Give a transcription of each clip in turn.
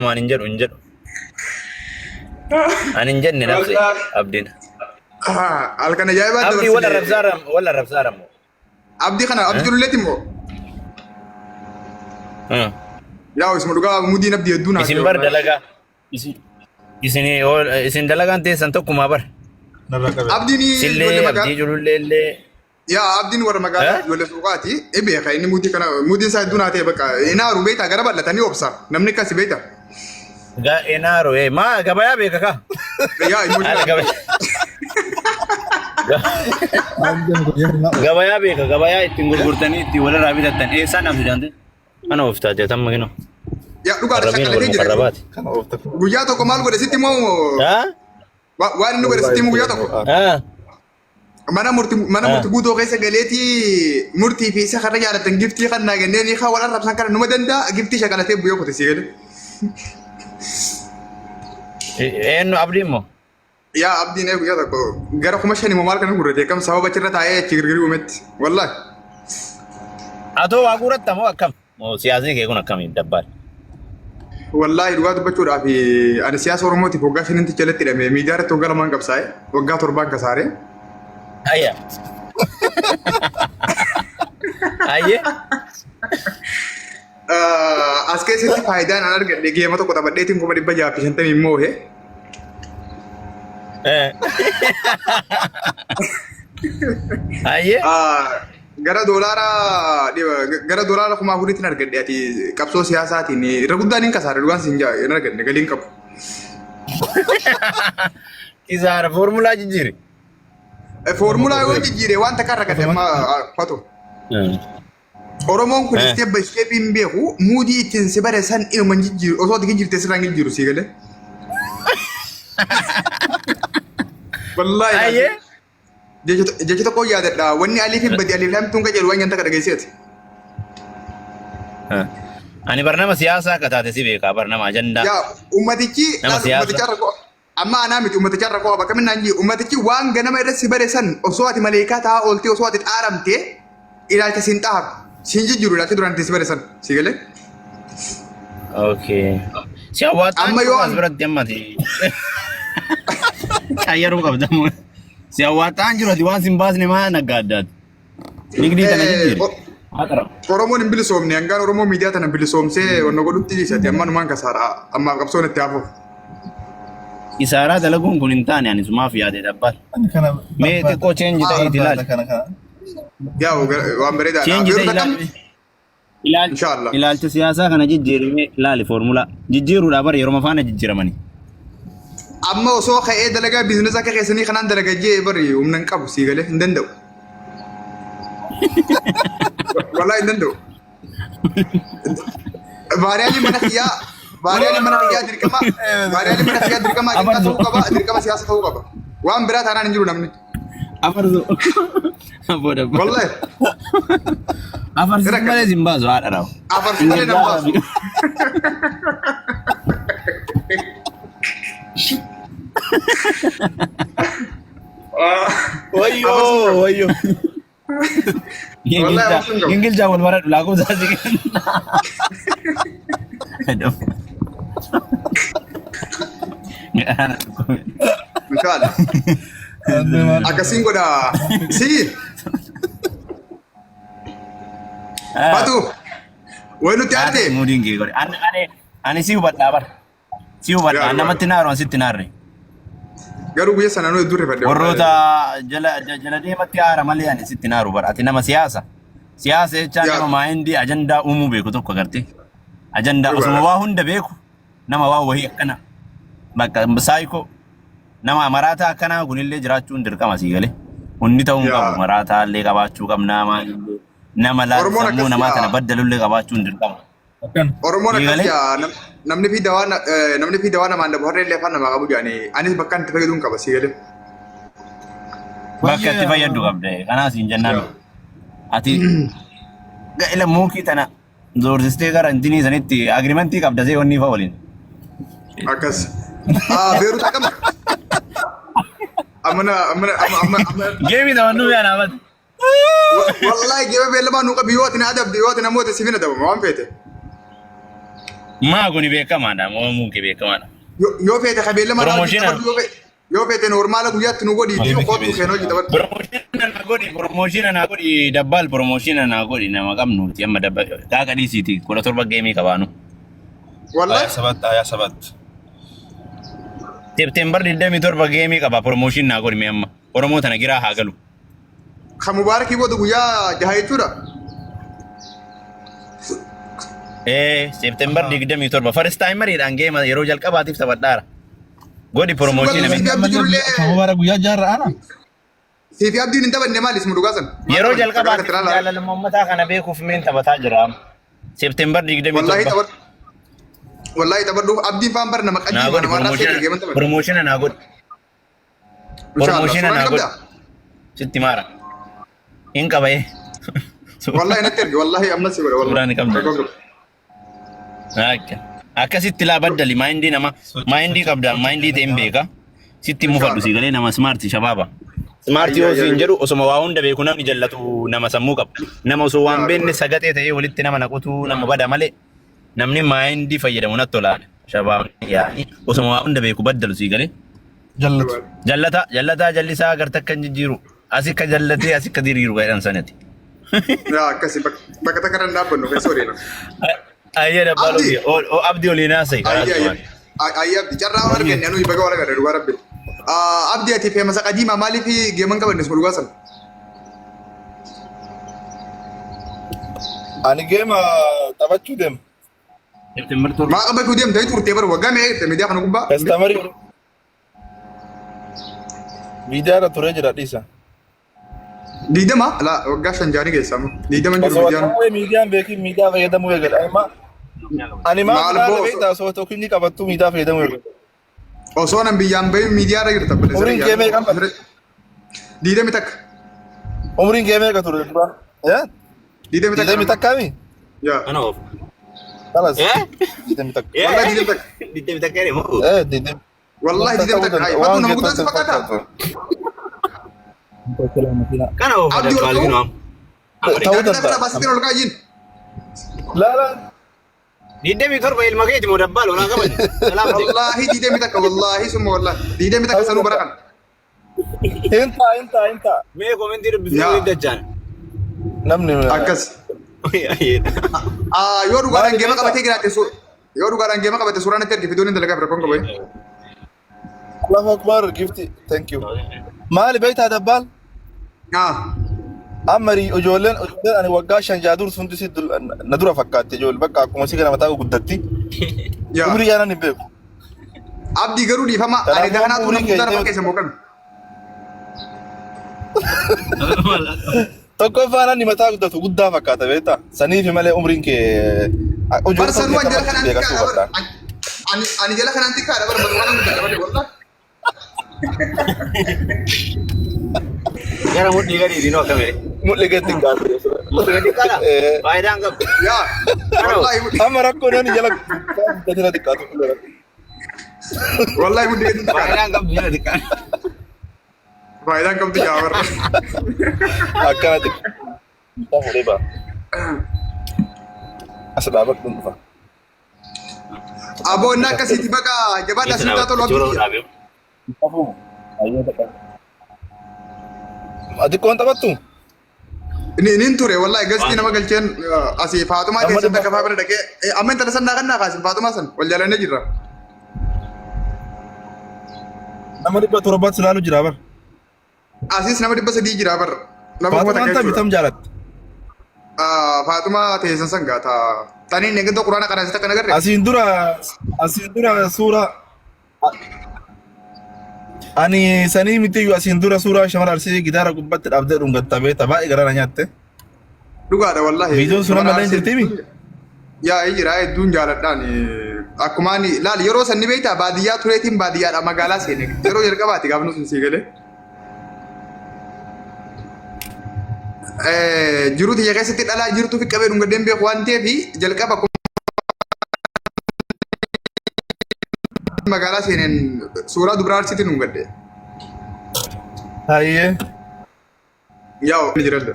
ما ننجر ونجر أنا نجني نفسي أبدينا الكنا جايبات أبدي ولا رب زارم abdi kana abdi julletti immoo yaa isma dhugaa mudiin abdi hedduun isin bar dalagaa isin dalagaan teessan tokkuma bar abdiin sillee abdii julullee illee yaa abdiin warra magaalaa ijoollee suuqaati beeka inni mudii kana mudiin isaa hedduun haatee bakka inaaru beektaa gara bal'atanii obsa namni akkasi beekta inaaru maa gabayaa beeka ka yaa immoo gabayaa beeka gabayaa ittiin gurgurtanii ittiin walirraa bitatan eessaan abdi daante kana ooftaa jeetamma kino yaa dhugaa shakkalatee jira guyyaa tokko maal godhe sitti moo waan inni godhe sitti moo guyyaa tokko mana murtii guutoo keessa galeetii murtii fi isa karra jaalatan giftii kan naaganneen haa wal arrabsan kana numa danda'a giftii shakkalatee buyyoo kote si gale eenyu abdii immoo yaa abdiin guyyaa tokko gara kuma shanii moo maal kana gurrate kam sababa achirra taa'ee achi girgirii uumetti wallaahi atoo waa guuratta moo akkam siyaasni kee kun akkamiin dabbaal wallaahi dhugaa dubbachuudhaaf ani siyaasa oromootiif waggaa shaninti jalatti hidhame miidiyaa irratti waggaa lamaan qabsaa'e waggaa torbaan kasaare ayya ayye as keessatti faayidaan an argadhe geema tokko taphadheetiin 650 immoo ayye gara doolaara 4,000 argadhe ati qabsoo siyaasaatiin irra guddaan hin kasaare dhugaan siin jaa hin argadhe galiin qabu. Kisaara foormulaa jijjiire. Foormulaa yoo jijjiire waan takka argate amma fatu. Oromoon kun step by step hin beeku muudii ittiin si bare san ilma jijjiiru osoo ati jirte sirraan jijjiiru si galee. Wallahi. Ayye. Jechi tokko yaadadha wanni aliif hin badi aliif lamtuun qajeelu waan nyanta ka dhageesseeti. Ani barnama siyaasaa akka taate si beekaa barnama ajandaa. Yaa ummatichi amma anaa miti ummaticha irra qaba bakka minnaan jii ummatichi waan ganama irratti si bare san osoo ati maleekaa taa'aa ooltee osoo ati xaaramtee ilaalcha siin xaafu siin jijjiiru ilaalcha duraan si bare san si galee. Okay. Si hawwaataan amma yoo as biratti ammati. Kayyaruu qabdamu. Si hawwaataan jiru ati waan sin baasne maa nagga addaati. Nigdii kana jijjiire. Oromoon hin bilisoomne hangaan Oromoo miidiyaa tana bilisoomsee wanna godhutti dhiisati amma numaan kasaara ammaaf qabsoon itti hafuuf. Isaaraa dalaguun kun hin taane ani sumaaf yaade dabbaal. Mee xiqqoo cheenji ta'eeti ilaali. Yaa waan bareedaa. Cheenji ta'e ilaali. Ilaalcha siyaasaa kana jijjiirimee ilaali foormulaa. Jijjiiruudhaa bara yeroo mafaana jijjiiramanii. Amma osoo ka'ee dalagaa biizinasa akka keessanii kanaan dalagaa jee bari humna hin qabu sii galee hin danda'u. Walaa hin danda'u. Baariyaanii mana kiyyaa dirqama ta'uu qaba dirqama siyaasa ta'uu qaba. Waan biraa taanaan hin jiru namni. Afarsu. Abooda. Wallahi. Afarsu malee sin baasu haadha raawwa. Afarsu malee nan baasu. Wayyo. Ingilizaa wal baradhu lakkoofsa asii Misaal. Akkasiin godha. Si. Batu. Wayi nuti aarte. Mudiin kee godhe. Ani si hubadhaa bara. Si hubadhaa namatti naaru asitti naarre. Garuu guyyaa sana nuyi durre fadde. Warroota jala deematti haara malee ani sitti naaru bara. Ati nama siyaasa. Siyaasa jechaan nama maayindii ajandaa uumuu beeku tokko gartee. Ajandaa osuma waa hunda beeku nama waa wahii akkana. Bakka saayikoo nama maraataa akkanaa kunillee jiraachuun dirqama sii galee. Hundi ta'uun qabu maraataa illee qabaachuu qabnaa maalillee nama sammuu namaa tana baddalullee qabaachuun dirqama. Oromoon akkasii namni fi dawaa namaan dhabu harree illee afaan namaa qabu jedhanii anis bakka itti fayyaduu qaba sii galee. Bakka itti fayyaddu qabda kanaas hin jennaan. Ati ila muukii tana doorsistee gara intinii sanitti agriimentii qabda see onni fa'a waliin. Akkas. Beeruuta qabna. Amma. Geemii taphannu biyya naafati. Wallahi geema beellamaa nuuqa biyyooti na adabde yoo ati namoota siif hin adabama waan feete. Maa kuni beekamaadha moo muki beekamaadha. Yoo feete qabeenya manaa Promotion. yoo feete normaala guyyaatti nu godhi ittiin kootu keenoo hojii taphatu. Promotion na godhi dabbal promotion na godhi nama qabnuuti amma dabbal taaqa dhiisiiti 17 geemii qabaanu. Wallahi. Ayah sabat. September 27 geemii qaba promotion na godhi amma. Oromoo tana giraa haa galu. Kan mubaarakii godhu guyyaa jaha jechuudha. September 27 first timer dhaan geema yeroo jalqabaatiif taphadhaara. Godhi promotion ame. Mubarak guyyaa jaarra ana. Siifi abdiin hin taphanne maalis mu dhugaa san. Yeroo jalqabaatiif jaalalama uummataa kana beekuuf meen taphataa jira. September 27. Wallahi taphadhu abdiin faan bar nama Naa godhi promotion naa godhi. Promotion naa godhi. Sitti maara. In qabaye. Wallahi natti ergi wallahi ammas godha wallahi. Suuraa ni qabda. Akkasitti laa baddali maayindii qabda maayindii ta'een beeka. Sitti mufadhu si galee nama smarti shabaaba. Smarti yoo siin jedhu osoma waa hunda beeku namni jallatu nama sammuu qaba. Nama osoo waan beenne sagatee ta'ee walitti nama naqutu nama bada malee namni maayindii fayyadamu natti tolaadha. Shabaabni yaa'ii osoma waa hunda beeku baddalu si galee. Jallataa jallisaa agarta akka hin jijjiiru. Asi akka jallatee asi akka diriiru jedhan sanatti. Yaa akkasi bakka takka irra hin dhaabbannu keessoo deema. Ayyee dabbaluu abdii oliin haasa'e. Ayyee abdii carraa waan arganne anu baga wal agarre dhugaa rabbi. Abdii ati feemasa qadiimaa maaliif geeman qabannes mu dhugaa sana? Ani geema taphachuu deema. Maa qabachuu deemta turtee bara waggaa mee jirte miidiyaa kana gubbaa? Kastamari. Miidiyaa irra turee jira dhiisa. Diidama? Alaa waggaa 5 jaanii geessamu. Diidama jiru miidiyaan. Miidiyaan beekin miidiyaa fayyadamuu eegala. Ani maal beektaa osoo tokko inni qabattu miidiyaa fayyadamuu eegala. Osoo nan biyyaan bahin miidiyaa irra jirta. Umriin geemee kan batte. Diidami takka. Umriin geemee kan ture duraan. Diidami takka. Diidami takkaami? Yaa. Ana of. Kalas. Diidami takka. Wallahi diidami takka. Diidami takka ni moo? Diidami. Wallahi diidami takka. Waanti nama guddaa si fakkaata. Kana of Abdii dabbal ol ginu am. Ta'uu danda'a. danda'a. Baasitiin ol kaa'in. Laala. Diidami torba ilma keeti moo dabbal onaa qaban. Salaamati. Wallahi diidami takka wallahi summa wallahi. Diidami takka sanuu bara kana. Hinta. Mee komentii dubbisuu ni dachaan. Namni. Akkas. Yoo dhugaadhaan geema qabatee jiraate yoo dhugaadhaan geema qabate suuraan itti ergi fiduun hin dalagaa bira kongo bahe. Allahu Akbar gifti. Thank you. Maali beektaa dabbal? Amari ijoolleen ani waggaa 5 jaadur sundi si na dura fakkaatti ijoollee bakka akkuma si kana mataa guddatti. Umrii yaanan hin beeku. Abdii garuu dhiifama ani dahanaa tuuna guddaa nama keessa mookan. Tokko faana ni mataa guddatu guddaa fakkaata beektaa? Saniif malee umriin kee Barsanuu an jala kanaan xiqqaadha. Ani jala kanaan xiqqaadha bara matumaan guddaa dabale wallah. Gara mudhii gadi diinoo akkamii? Mul'i gadi gaafii. Mudhii gadi kana? Faayidaan qabu. Yaa. Wallahi amma rakkoo nani jala gadi na xiqqaatu. Wallahi mudhii gadi xiqqaadha. Faayidaan qabu jala xiqqaan. Faayidaan qabdi yaa warra. Akkana xiqqaa. Fuudhee ba'a. As dhaabatu dhufa. Aboo inni akkasiiti baqa jabaadhaa sintaa tolu abdii. Xiqqoon taphattu? Nin ture wallahi gastii nama galcheen asii Faatumaa keessatti akka faa bira dhaqee amma intala sannaa kannaa kaasin Faatumaa san wal jaalannee jirra. Nama 700 silaalu jira bar. Asiis nama 300 jira bar. Faatumaan ta'a bitam jaalatte. Faatumaa teessan san gaata. Taniin eeggatoo quraana qaraasitti akka nagarre. Asiin dura suura ani sanii miti asiin dura suuraa shamara arsii gitaara gubbatti dhaabdee dhungatta beeta baay'ee garana nyaatte. Dhugaadha wallahi. Viidiyoon sun amma jirtimi? Yaa jira hedduun jaaladhaan akkumaan laal yeroo sanni beektaa baadiyyaa tureetiin baadiyyaadha magaalaa seene yeroo jalqabaati gaafnu sun sii galee. Jiru tiyya keessatti dhalaa jirtu fi qabee dhungadeen beeku waan ta'eef jalqaba magaalaa seeneen suuraa dubaraa arsiitiin dhungadde. Hayyee. Yaa ni jiralda.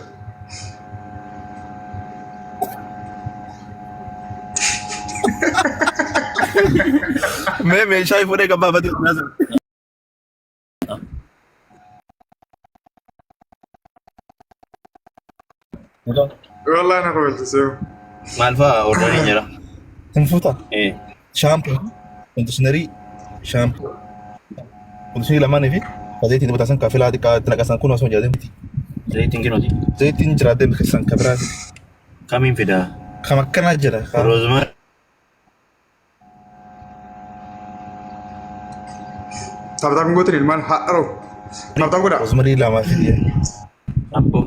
Mee shaayii fuudhee gabaafate. Wallahi na qabaltu seewu. Maal fa'aa ordanii jira? Tinfuuta. Eh. Shaampuu. Kondishinarii. Shaampuu. Kondishinarii lamaanii fi zayitiin bitaasan kaafilaa xiqqaa itti naqasan kun osoo jaatin miti. Zayitiin kinuuti. Zayitiin jiraatee keessan kabiraati. Kamiin fidaa? Kam akkanaa jira. Roozumar. Taphataaf gootin ilmaan haadharoo. Taphataaf godhaa. Roozmarii lamaa fi Abboo.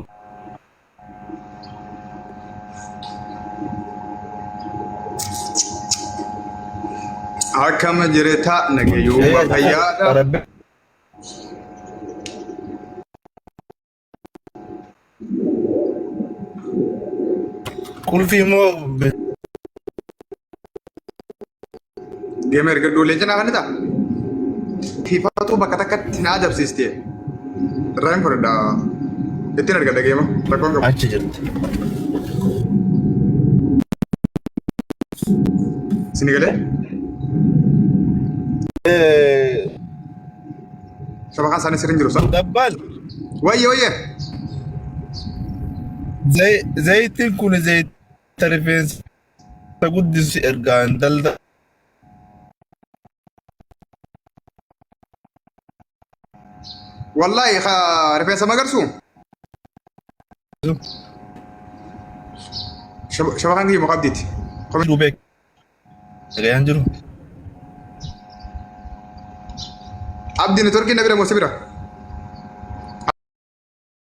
Akkama jireetaa nagayyuu fayyaadha. Kulfii moo Deema erga iddoolee cinaa kan ta'a. Fiifaatu bakka takkatti na adabsiiste. Irraa hin fudhadha. Ittiin argadha geema. Rakkoon qabu. achi jirti. Sini galee? Shabakaan isaanii sirriin jiru sa? Dabbal. Wayye. Zayitiin kun zayita rifeensa guddisu ergaan dalda. Wallahi rifeensa magarsu. Shabakaan kiyya muqabdiiti. Duubee. Dhagayaan jiru. Abdiin turkii na bira moo si bira?